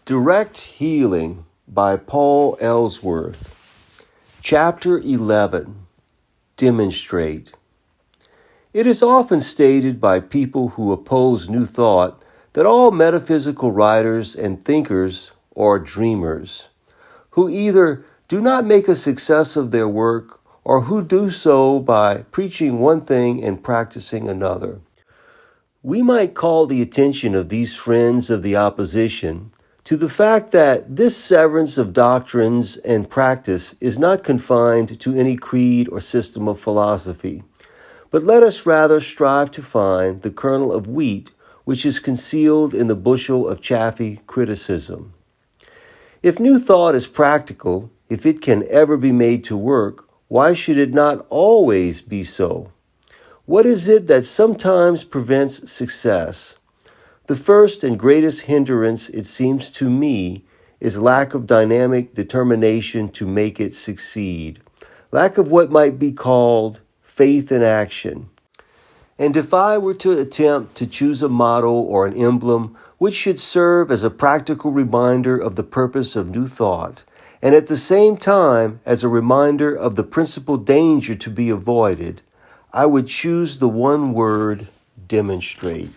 Direct Healing by Paul Ellsworth. Chapter 11. Demonstrate. It is often stated by people who oppose New Thought that all metaphysical writers and thinkers are dreamers, who either do not make a success of their work or who do so by preaching one thing and practicing another. We might call the attention of these friends of the opposition to the fact that this severance of doctrines and practice is not confined to any creed or system of philosophy, but let us rather strive to find the kernel of wheat which is concealed in the bushel of chaffy criticism. If New Thought is practical, if it can ever be made to work, why should it not always be so? What is it that sometimes prevents success? The first and greatest hindrance, it seems to me, is lack of dynamic determination to make it succeed, lack of what might be called faith in action. And if I were to attempt to choose a motto or an emblem which should serve as a practical reminder of the purpose of New Thought, and at the same time as a reminder of the principal danger to be avoided, I would choose the one word, demonstrate.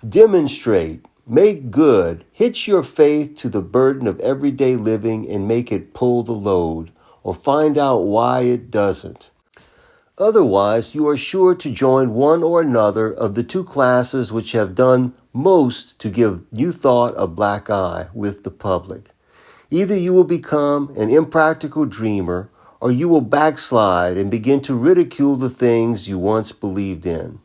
Demonstrate, make good, hitch your faith to the burden of everyday living and make it pull the load, or find out why it doesn't. Otherwise, you are sure to join one or another of the two classes which have done most to give New Thought a black eye with the public. Either you will become an impractical dreamer, or you will backslide and begin to ridicule the things you once believed in.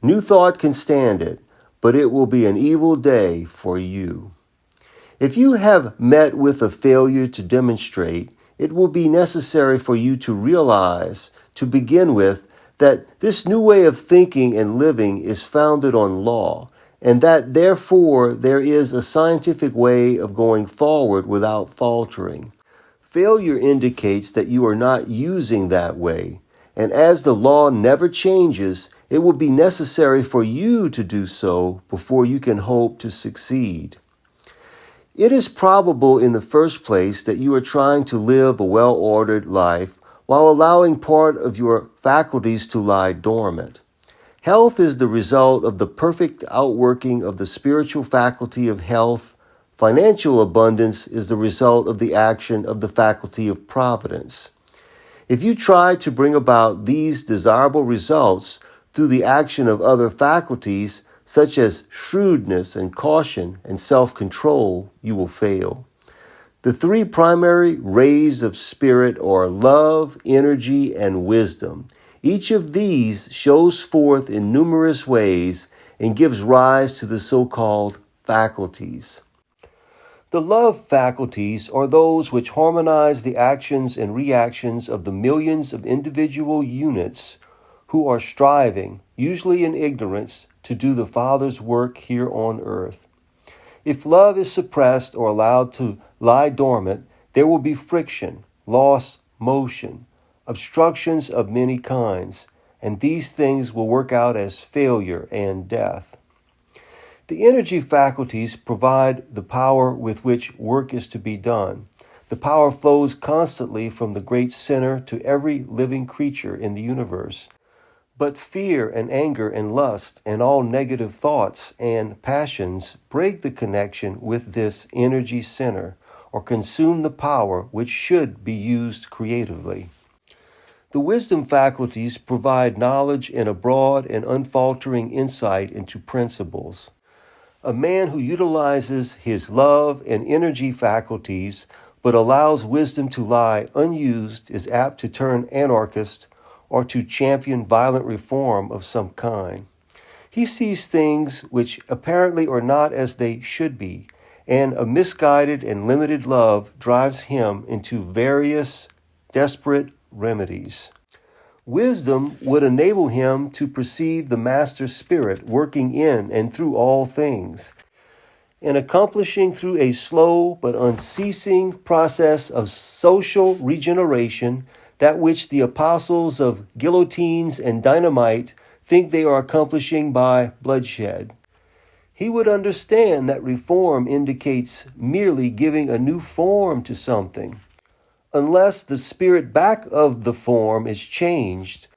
New Thought can stand it, but it will be an evil day for you. If you have met with a failure to demonstrate, it will be necessary for you to realize, to begin with, that this new way of thinking and living is founded on law, and that therefore there is a scientific way of going forward without faltering. Failure indicates that you are not using that way, and as the law never changes, it will be necessary for you to do so before you can hope to succeed. It is probable in the first place that you are trying to live a well-ordered life while allowing part of your faculties to lie dormant. Health is the result of the perfect outworking of the spiritual faculty of health. Financial abundance is the result of the action of the faculty of providence. If you try to bring about these desirable results through the action of other faculties, such as shrewdness and caution and self-control, you will fail. The three primary rays of spirit are love, energy, and wisdom. Each of these shows forth in numerous ways and gives rise to the so-called faculties. The love faculties are those which harmonize the actions and reactions of the millions of individual units who are striving, usually in ignorance, to do the Father's work here on earth. If love is suppressed or allowed to lie dormant, there will be friction, loss, motion, obstructions of many kinds, and these things will work out as failure and death. The energy faculties provide the power with which work is to be done. The power flows constantly from the great center to every living creature in the universe. But fear and anger and lust and all negative thoughts and passions break the connection with this energy center or consume the power which should be used creatively. The wisdom faculties provide knowledge and a broad and unfaltering insight into principles. A man who utilizes his love and energy faculties but allows wisdom to lie unused is apt to turn anarchist or to champion violent reform of some kind. He sees things which apparently are not as they should be, and a misguided and limited love drives him into various desperate remedies. Wisdom would enable him to perceive the Master Spirit working in and through all things, and accomplishing through a slow but unceasing process of social regeneration that which the apostles of guillotines and dynamite think they are accomplishing by bloodshed. he would understand that reform indicates merely giving a new form to something. Unless the spirit back of the form is changed,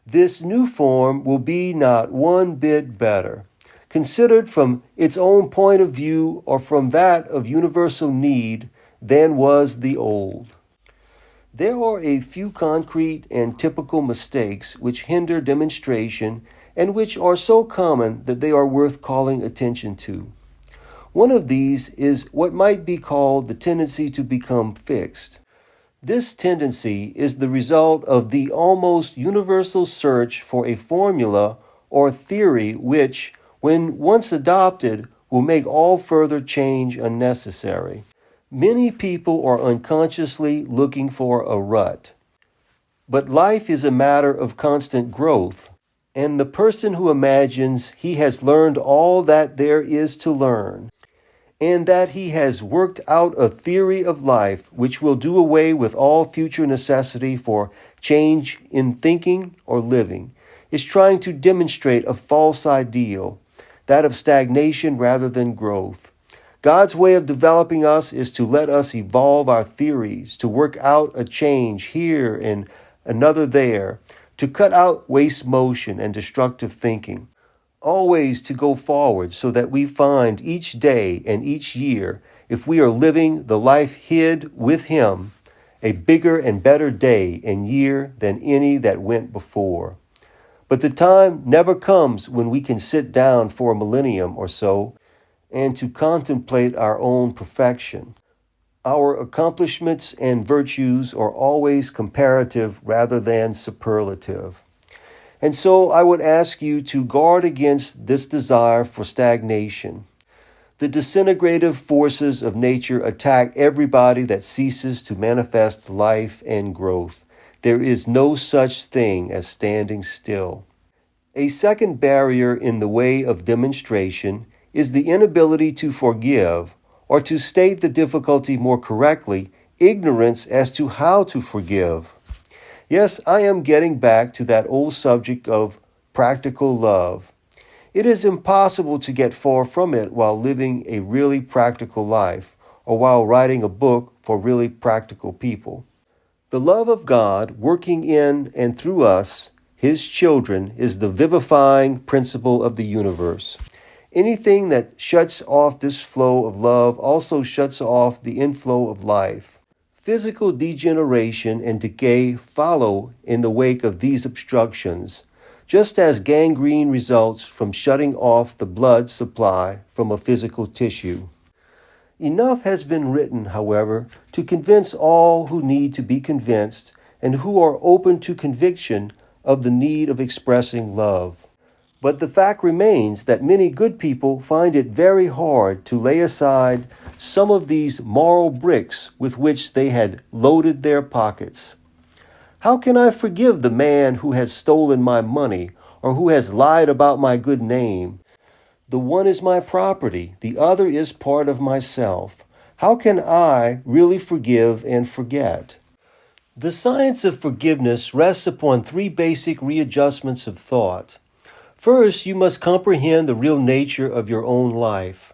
this new form will be not one bit better, considered from its own point of view or from that of universal need, than was the old. There are a few concrete and typical mistakes which hinder demonstration and which are so common that they are worth calling attention to. One of these is what might be called the tendency to become fixed. This tendency is the result of the almost universal search for a formula or theory which, when once adopted, will make all further change unnecessary. Many people are unconsciously looking for a rut. But life is a matter of constant growth, and the person who imagines he has learned all that there is to learn, and that he has worked out a theory of life which will do away with all future necessity for change in thinking or living, is trying to demonstrate a false ideal, that of stagnation rather than growth. God's way of developing us is to let us evolve our theories, to work out a change here and another there, to cut out waste motion and destructive thinking, always to go forward so that we find each day and each year, if we are living the life hid with Him, a bigger and better day and year than any that went before. But the time never comes when we can sit down for a millennium or so and to contemplate our own perfection. Our accomplishments and virtues are always comparative rather than superlative. And so I would ask you to guard against this desire for stagnation. The disintegrative forces of nature attack everybody that ceases to manifest life and growth. There is no such thing as standing still. A second barrier in the way of demonstration is the inability to forgive, or to state the difficulty more correctly, ignorance as to how to forgive. Yes, I am getting back to that old subject of practical love. It is impossible to get far from it while living a really practical life, or while writing a book for really practical people. The love of God working in and through us, His children, is the vivifying principle of the universe. Anything that shuts off this flow of love also shuts off the inflow of life. Physical degeneration and decay follow in the wake of these obstructions, just as gangrene results from shutting off the blood supply from a physical tissue. Enough has been written, however, to convince all who need to be convinced and who are open to conviction of the need of expressing love. But the fact remains that many good people find it very hard to lay aside some of these moral bricks with which they had loaded their pockets. How can I forgive the man who has stolen my money or who has lied about my good name? The one is my property, the other is part of myself. How can I really forgive and forget? The science of forgiveness rests upon three basic readjustments of thought. First, you must comprehend the real nature of your own life.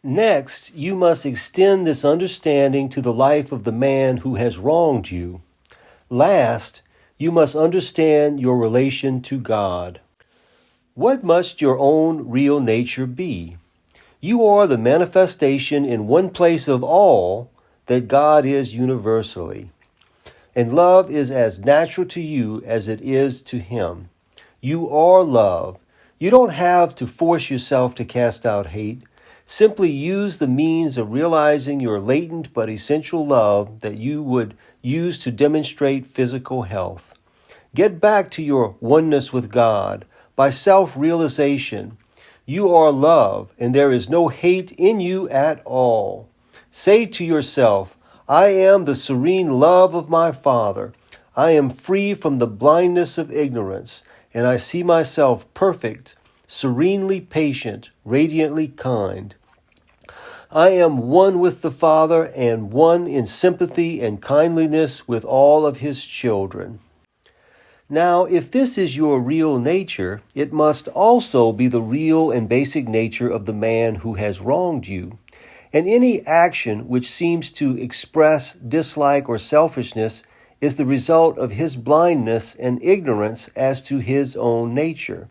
Next, you must extend this understanding to the life of the man who has wronged you. Last, you must understand your relation to God. What must your own real nature be? You are the manifestation in one place of all that God is universally. And love is as natural to you as it is to Him. You are love. You don't have to force yourself to cast out hate. Simply use the means of realizing your latent but essential love that you would use to demonstrate physical health. Get back to your oneness with God by self-realization. You are love, and there is no hate in you at all. Say to yourself, I am the serene love of my Father. I am free from the blindness of ignorance, and I see myself perfect, serenely patient, radiantly kind. I am one with the Father and one in sympathy and kindliness with all of His children. Now, if this is your real nature, it must also be the real and basic nature of the man who has wronged you. And any action which seems to express dislike or selfishness is the result of his blindness and ignorance as to his own nature.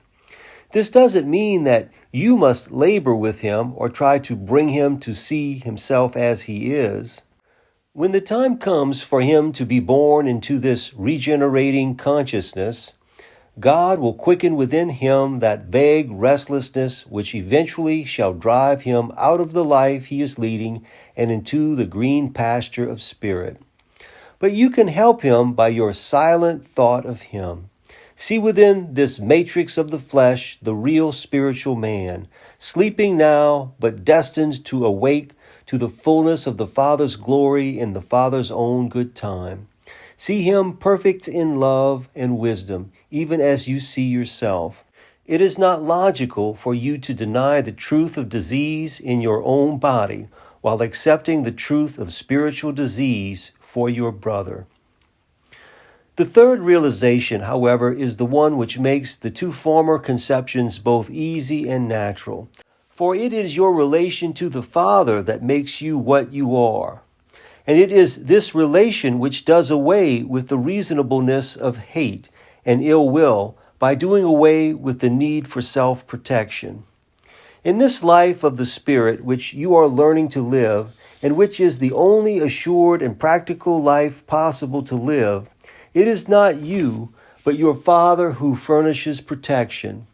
This doesn't mean that you must labor with him or try to bring him to see himself as he is. When the time comes for him to be born into this regenerating consciousness, God will quicken within him that vague restlessness which eventually shall drive him out of the life he is leading and into the green pasture of spirit. But you can help him by your silent thought of him. See within this matrix of the flesh the real spiritual man, sleeping now but destined to awake to the fullness of the Father's glory in the Father's own good time. See him perfect in love and wisdom, even as you see yourself. It is not logical for you to deny the truth of disease in your own body while accepting the truth of spiritual disease for your brother. The third realization, however, is the one which makes the two former conceptions both easy and natural. For it is your relation to the Father that makes you what you are. And it is this relation which does away with the reasonableness of hate and ill will by doing away with the need for self-protection. In this life of the Spirit which you are learning to live, and which is the only assured and practical life possible to live, it is not you, but your Father who furnishes protection.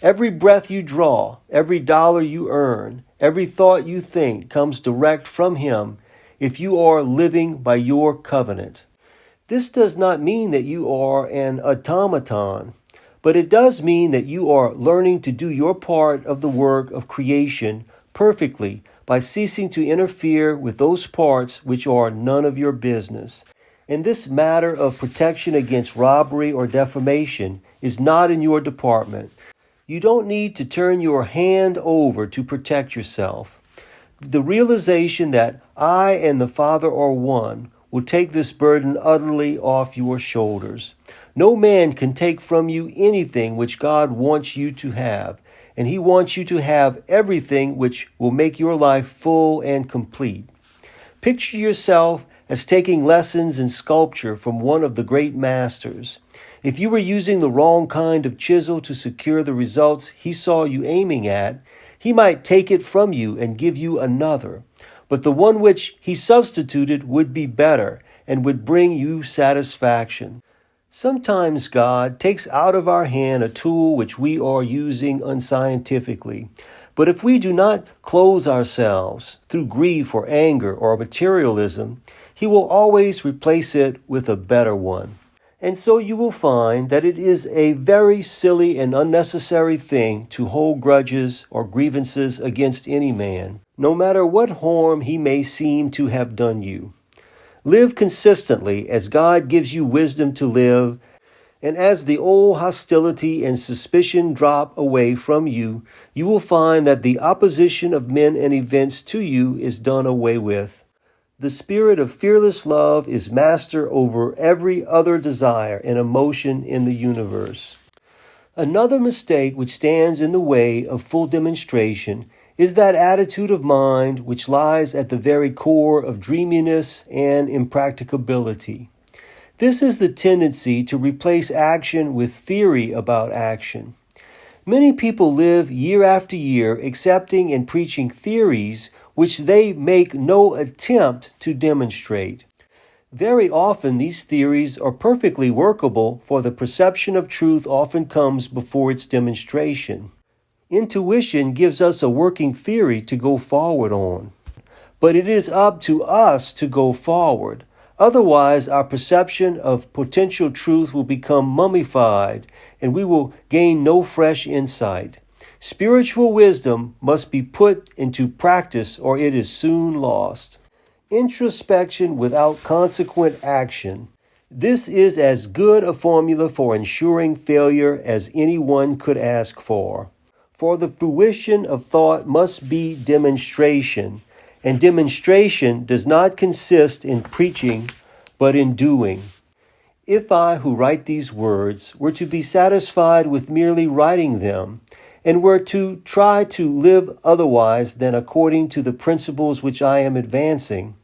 Every breath you draw, every dollar you earn, every thought you think comes direct from Him if you are living by your covenant. This does not mean that you are an automaton, but it does mean that you are learning to do your part of the work of creation perfectly by ceasing to interfere with those parts which are none of your business. And this matter of protection against robbery or defamation is not in your department. You don't need to turn your hand over to protect yourself. The realization that I and the Father are one will take this burden utterly off your shoulders. No man can take from you anything which God wants you to have, and He wants you to have everything which will make your life full and complete. Picture yourself as taking lessons in sculpture from one of the great masters. If you were using the wrong kind of chisel to secure the results he saw you aiming at, he might take it from you and give you another. But the one which he substituted would be better and would bring you satisfaction. Sometimes God takes out of our hand a tool which we are using unscientifically. But if we do not close ourselves through grief or anger or materialism, He will always replace it with a better one. And so you will find that it is a very silly and unnecessary thing to hold grudges or grievances against any man, no matter what harm he may seem to have done you. Live consistently as God gives you wisdom to live, and as the old hostility and suspicion drop away from you, you will find that the opposition of men and events to you is done away with. The spirit of fearless love is master over every other desire and emotion in the universe. Another mistake which stands in the way of full demonstration is that attitude of mind which lies at the very core of dreaminess and impracticability. This is the tendency to replace action with theory about action. Many people live year after year accepting and preaching theories which they make no attempt to demonstrate. Very often these theories are perfectly workable, for the perception of truth often comes before its demonstration. Intuition gives us a working theory to go forward on. But it is up to us to go forward. Otherwise, our perception of potential truth will become mummified, and we will gain no fresh insight. Spiritual wisdom must be put into practice, or it is soon lost. Introspection without consequent action. This is as good a formula for ensuring failure as anyone could ask for. For the fruition of thought must be demonstration, and demonstration does not consist in preaching, but in doing. If I, who write these words, were to be satisfied with merely writing them, and were to try to live otherwise than according to the principles which I am advancing,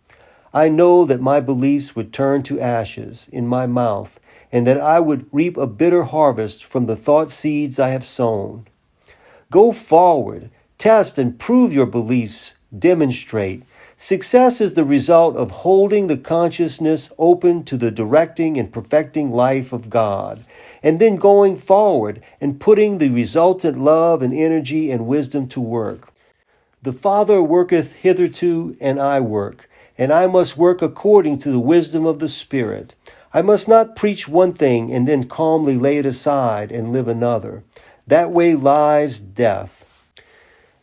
I know that my beliefs would turn to ashes in my mouth, and that I would reap a bitter harvest from the thought seeds I have sown. Go forward, test and prove your beliefs, demonstrate. Success is the result of holding the consciousness open to the directing and perfecting life of God, and then going forward and putting the resultant love and energy and wisdom to work. The Father worketh hitherto, and I work, and I must work according to the wisdom of the Spirit. I must not preach one thing and then calmly lay it aside and live another. That way lies death.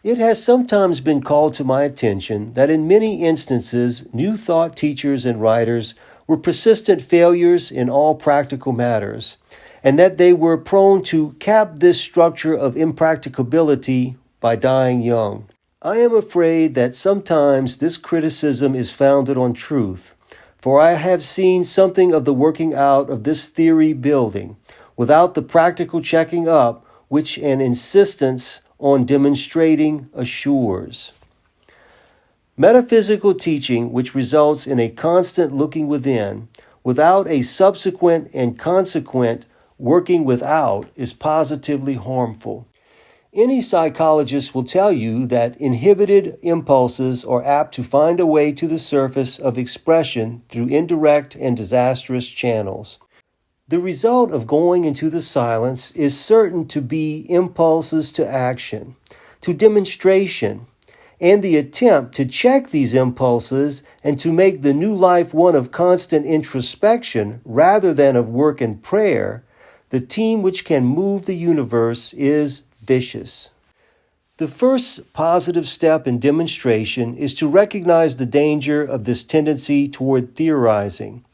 It has sometimes been called to my attention that in many instances, New Thought teachers and writers were persistent failures in all practical matters, and that they were prone to cap this structure of impracticability by dying young. I am afraid that sometimes this criticism is founded on truth, for I have seen something of the working out of this theory building, without the practical checking up which an insistence on demonstrating assures. Metaphysical teaching which results in a constant looking within, without a subsequent and consequent working without, is positively harmful. Any psychologist will tell you that inhibited impulses are apt to find a way to the surface of expression through indirect and disastrous channels. The result of going into the silence is certain to be impulses to action, to demonstration, and the attempt to check these impulses and to make the new life one of constant introspection rather than of work and prayer, the team which can move the universe is vicious. The first positive step in demonstration is to recognize the danger of this tendency toward theorizing.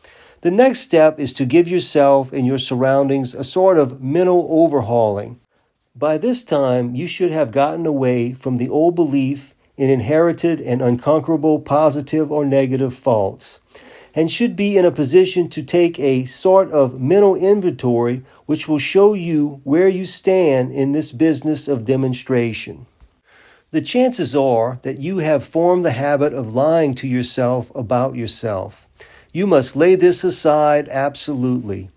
The next step is to give yourself and your surroundings a sort of mental overhauling. By this time, you should have gotten away from the old belief in inherited and unconquerable positive or negative faults, and should be in a position to take a sort of mental inventory which will show you where you stand in this business of demonstration. The chances are that you have formed the habit of lying to yourself about yourself. You must lay this aside absolutely.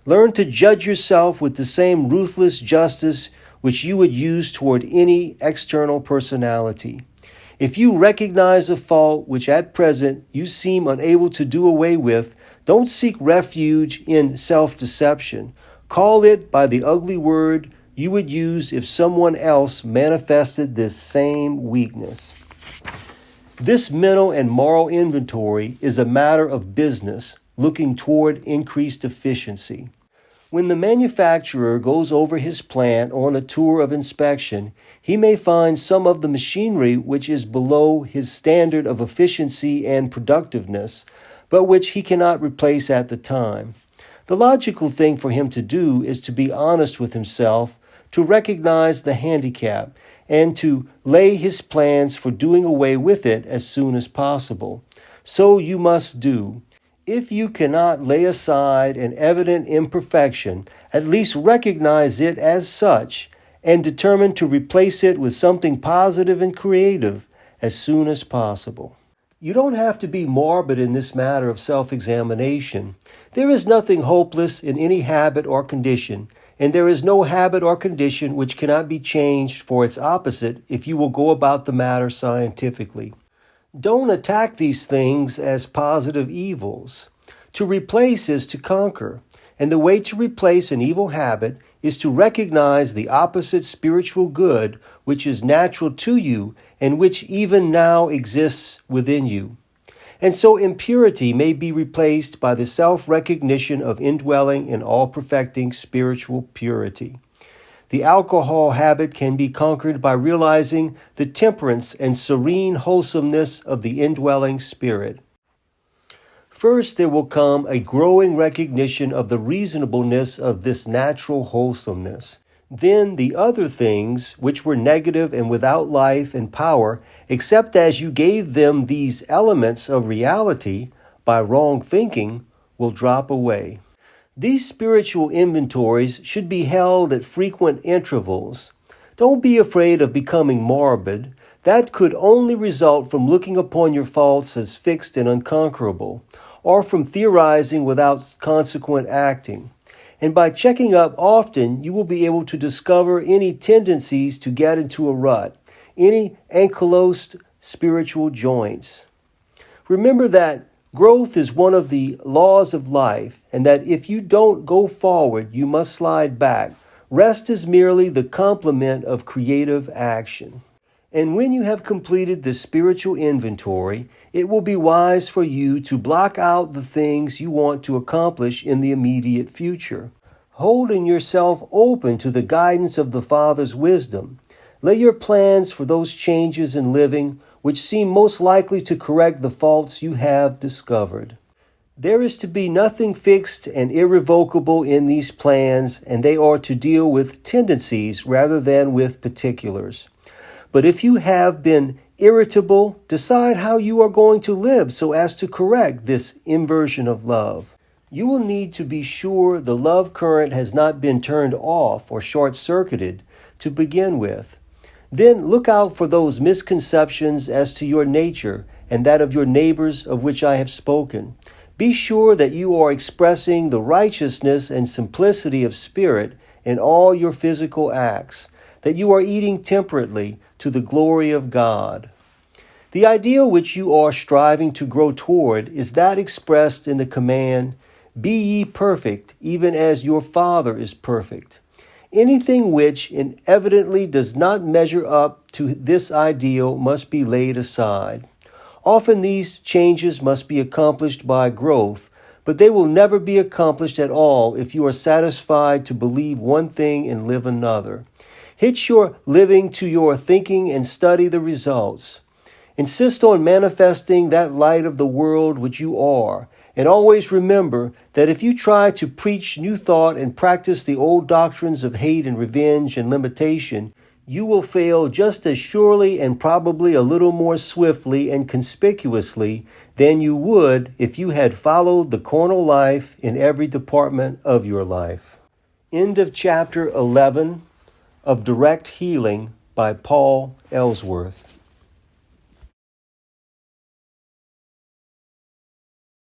Learn to judge yourself with the same ruthless justice which you would use toward any external personality. If you recognize a fault which at present you seem unable to do away with, don't seek refuge in self-deception. Call it by the ugly word you would use if someone else manifested this same weakness. This mental and moral inventory is a matter of business looking toward increased efficiency. When the manufacturer goes over his plant on a tour of inspection, he may find some of the machinery which is below his standard of efficiency and productiveness, but which he cannot replace at the time. The logical thing for him to do is to be honest with himself, to recognize the handicap, and to lay his plans for doing away with it as soon as possible. So you must do. If you cannot lay aside an evident imperfection, at least recognize it as such and determine to replace it with something positive and creative as soon as possible. You don't have to be morbid in this matter of self-examination. There is nothing hopeless in any habit or condition, and there is no habit or condition which cannot be changed for its opposite if you will go about the matter scientifically. Don't attack these things as positive evils. To replace is to conquer, and the way to replace an evil habit is to recognize the opposite spiritual good which is natural to you and which even now exists within you. And so impurity may be replaced by the self-recognition of indwelling and all-perfecting spiritual purity. The alcohol habit can be conquered by realizing the temperance and serene wholesomeness of the indwelling spirit. First, there will come a growing recognition of the reasonableness of this natural wholesomeness. Then the other things, which were negative and without life and power, except as you gave them these elements of reality by wrong thinking, will drop away. These spiritual inventories should be held at frequent intervals. Don't be afraid of becoming morbid. That could only result from looking upon your faults as fixed and unconquerable, or from theorizing without consequent acting. And by checking up often, you will be able to discover any tendencies to get into a rut, any ankylosed spiritual joints. Remember that growth is one of the laws of life, and that if you don't go forward, you must slide back. Rest is merely the complement of creative action. And when you have completed the spiritual inventory, it will be wise for you to block out the things you want to accomplish in the immediate future, holding yourself open to the guidance of the Father's wisdom. Lay your plans for those changes in living which seem most likely to correct the faults you have discovered. There is to be nothing fixed and irrevocable in these plans, and they are to deal with tendencies rather than with particulars. But if you have been irritable, decide how you are going to live so as to correct this inversion of love. You will need to be sure the love current has not been turned off or short-circuited to begin with. Then look out for those misconceptions as to your nature and that of your neighbors of which I have spoken. Be sure that you are expressing the righteousness and simplicity of spirit in all your physical acts, that you are eating temperately to the glory of God. The ideal which you are striving to grow toward is that expressed in the command, "Be ye perfect, even as your Father is perfect." Anything which evidently does not measure up to this ideal must be laid aside. Often these changes must be accomplished by growth, but they will never be accomplished at all if you are satisfied to believe one thing and live another. Hitch your living to your thinking and study the results. Insist on manifesting that light of the world which you are, and always remember that if you try to preach new thought and practice the old doctrines of hate and revenge and limitation, you will fail just as surely and probably a little more swiftly and conspicuously than you would if you had followed the carnal life in every department of your life. End of chapter 11 of Direct Healing by Paul Ellsworth.